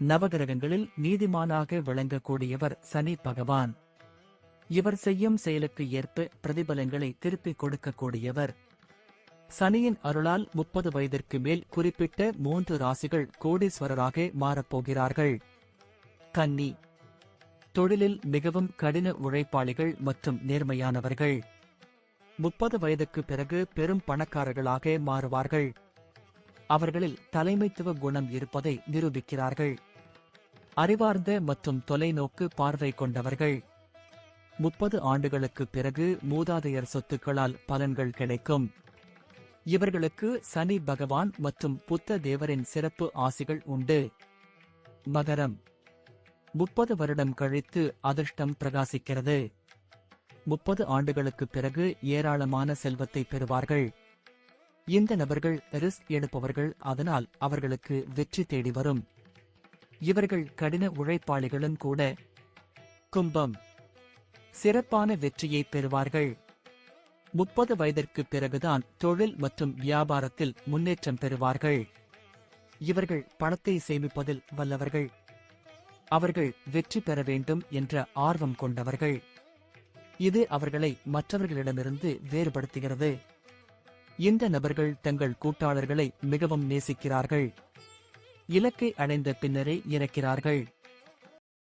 நவகிரகங்களில் நீதிமானாக விளங்கக்கூடியவர் சனி பகவான். இவர் செய்யும் செயலுக்கு ஏற்ப பிரதிபலங்களை திருப்பிக் கொடுக்கக்கூடியவர். சனியின் அருளால் 30 வயதிற்கு மேல் குறிப்பிட்ட 3 ராசிகள் கோடீஸ்வரராக மாறப்போகிறார்கள். கன்னி. தொழிலில் மிகவும் கடின உழைப்பாளிகள் மற்றும் நேர்மையானவர்கள். 30 வயதுக்கு பிறகு பெரும் பணக்காரர்களாக மாறுவார்கள். அவர்களில் தலைமைத்துவ குணம் இருப்பதை நிரூபிக்கிறார்கள். அறிவார்ந்த மற்றும் தொலைநோக்கு பார்வை கொண்டவர்கள். 30 ஆண்டுகளுக்கு பிறகு மூதாதையர் சொத்துக்களால் பலன்கள் கிடைக்கும். இவர்களுக்கு சனி பகவான் மற்றும் புத்த தேவரின் சிறப்பு ஆசிகள் உண்டு. மகரம். 30 வருடம் கழித்து அதிர்ஷ்டம் பிரகாசிக்கிறது. 30 ஆண்டுகளுக்கு பிறகு ஏராளமான செல்வத்தை பெறுவார்கள். இந்த நபர்கள் ரிஸ்க் எடுப்பவர்கள், அதனால் அவர்களுக்கு வெற்றி தேடி வரும். இவர்கள் கடின உழைப்பாளிகளும் கூட. கும்பம். சிறப்பான வெற்றியை பெறுவார்கள். 30 வயதிற்கு பிறகுதான் தொழில் மற்றும் வியாபாரத்தில் முன்னேற்றம் பெறுவார்கள். இவர்கள் பணத்தை சேமிப்பதில் வல்லவர்கள். அவர்கள் வெற்றி பெற வேண்டும் என்ற ஆர்வம் கொண்டவர்கள். இது அவர்களை மற்றவர்களிடமிருந்து வேறுபடுத்துகிறது. இந்த நபர்கள் தங்கள் கூட்டாளர்களை மிகவும் நேசிக்கிறார்கள். இலக்கை அடைந்த பின்னரே இறக்கிறார்கள்.